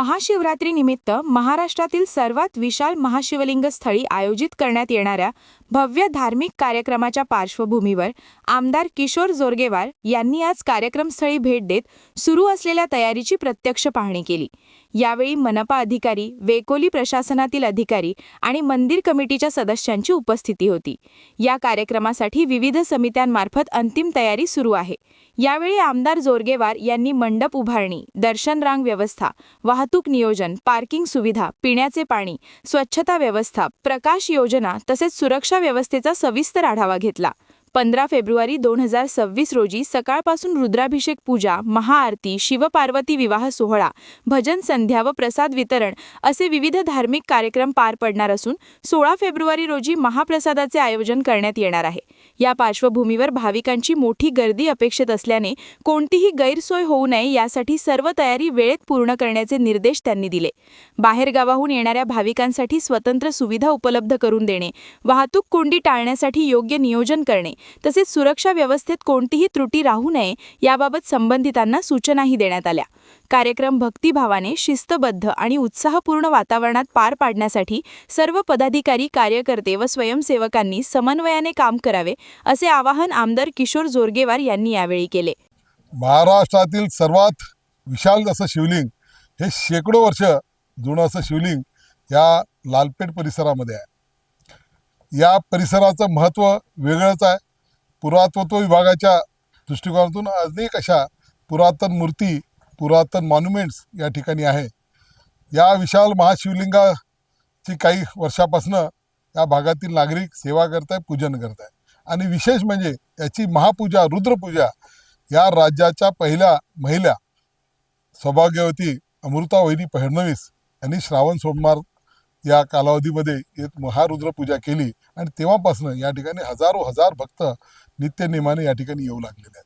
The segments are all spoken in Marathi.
महाशिवरात्रीनिमित्त महाराष्ट्रातील सर्वात विशाल महाशिवलिंग स्थळी आयोजित करण्यात येणाऱ्या भव्य धार्मिक कार्यक्रमाच्या पार्श्वभूमीवर आमदार किशोर जोरगेवार यांनी आज कार्यक्रमस्थळी भेट देत सुरू असलेल्या तयारीची प्रत्यक्ष पाहणी केली। यावेळी मनपा अधिकारी, वेकोली प्रशासनातील अधिकारी आणि मंदिर कमिटीच्या सदस्यांची उपस्थिती होती। या कार्यक्रमासाठी विविध समित्यांमार्फत अंतिम तयारी सुरू आहे। यावेळी आमदार जोरगेवार यांनी मंडप उभारणी, दर्शन रांग व्यवस्था, वाहतूक नियोजन, पार्किंग सुविधा, पिण्याचे पाणी, स्वच्छता व्यवस्था, प्रकाश योजना तसेच सुरक्षा व्यवस्थेचा सविस्तर आढावा घेतला। 15 फेब्रुवारी 2026 रोजी सकाळपासून रुद्राभिषेक पूजा, महाआरती, शिवपार्वती विवाह सोहळा, भजन संध्या व प्रसाद वितरण असे विविध धार्मिक कार्यक्रम पार पडणार असून 16 फेब्रुवारी रोजी महाप्रसादाचे आयोजन करण्यात येणार आहे। या पार्श्वभूमीवर भाविकांची मोठी गर्दी अपेक्षित असल्याने कोणतीही गैरसोय होऊ नये यासाठी सर्व तयारी वेळेत पूर्ण करण्याचे निर्देश त्यांनी दिले। बाहेरगावाहून येणाऱ्या भाविकांसाठी स्वतंत्र सुविधा उपलब्ध करून देणे, वाहतूक कोंडी टाळण्यासाठी योग्य नियोजन करणे तसेच सुरक्षा व्यवस्थेत कोणतीही त्रुटी राहू नये याबाबत संबंधितांना सूचनाही देण्यात आल्या। कार्यक्रम भक्तिभावाने, शिस्तबद्ध आणि उत्साहपूर्ण वातावरणात पार पाडण्यासाठी सर्व पदाधिकारी, कार्यकर्ते व स्वयंसेवकांनी समन्वयाने काम करावे असे आवाहन आमदार किशोर जोरगेवार यांनी यावेळी केले। महाराष्ट्रातील सर्वात विशाल असं शिवलिंग, हे शेकडो वर्ष जुनं असं शिवलिंग या लालपेठ परिसरामध्ये आहे। या परिसराचं महत्त्व वेगळंच आहे। पुरातत्व विभागाच्या दृष्टिकोनातून अनेक अशा पुरातन मूर्ती, पुरातन मॉन्युमेंट्स या ठिकाणी आहे। या विशाल महाशिवलिंगाची काही वर्षापासून या भागातील नागरिक सेवा करत आहे, पूजन करत आहे। आणि विशेष म्हणजे याची महापूजा, रुद्रपूजा या राज्याच्या पहिल्या महिला सौभाग्यवती अमृतावहिनी फडणवीस यांनी श्रावण सोमवार या कालावधीमध्ये एक महारुद्रपूजा केली आणि तेव्हापासून या ठिकाणी हजार भक्त नित्यनेमाने या ठिकाणी येऊ लागलेले आहेत।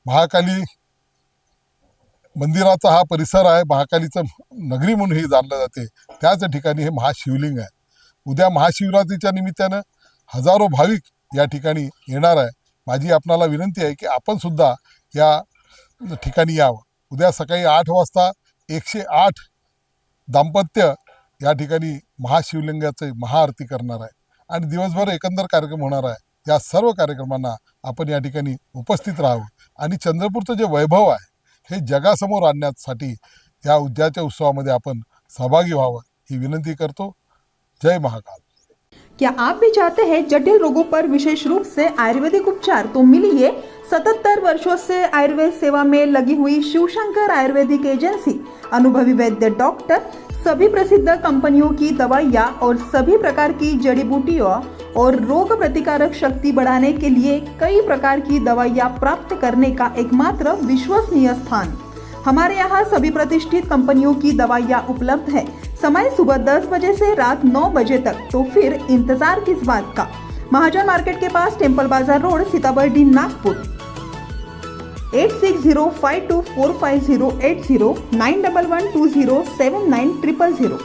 महाकाली मंदिराचा हा परिसर आहे, महाकालीचं नगरी म्हणून हे जाणलं जाते, त्याच ठिकाणी हे महाशिवलिंग आहे। उद्या महाशिवरात्रीच्या निमित्तानं हजारो भाविक या ठिकाणी येणार आहे। माझी आपणाला विनंती आहे की आपण सुद्धा या ठिकाणी यावं। उद्या सकाळी 8 वाजता 108 दाम्पत्य या ठिकाणी महाशिवलिंगाचे महाआरती करणार आहे आणि दिवसभर एकंदर कार्यक्रम होणार आहे। या सर्व कार्यक्रमांना आपण या ठिकाणी उपस्थित राहावं आणि चंद्रपूरचं जे वैभव आहे हे जगासमोर आणण्यासाठी या उद्याच्या उत्सवामध्ये आपण सहभागी व्हावं ही विनंती करतो। जय महाकाल। क्या आप भी चाहते हैं जटिल रोगों पर विशेष रूप से आयुर्वेदिक उपचार? तो मिलिए 77 वर्षों से आयुर्वेद सेवा में लगी हुई शिवशंकर आयुर्वेदिक एजेंसी। अनुभवी वैद्य डॉक्टर, सभी प्रसिद्ध कंपनियों की दवाइयाँ और सभी प्रकार की जड़ी बूटियों और रोग प्रतिकारक शक्ति बढ़ाने के लिए कई प्रकार की दवाइयाँ प्राप्त करने का एकमात्र विश्वसनीय स्थान। हमारे यहाँ सभी प्रतिष्ठित कंपनियों की दवाइयाँ उपलब्ध है। समय सुबह 10 बजे से रात 9 बजे तक, तो फिर इंतजार किस बात का। महाजन मार्केट के पास, टेम्पल बाजार रोड, सीताबर्डी, नागपुर। 8605245080 9112079000।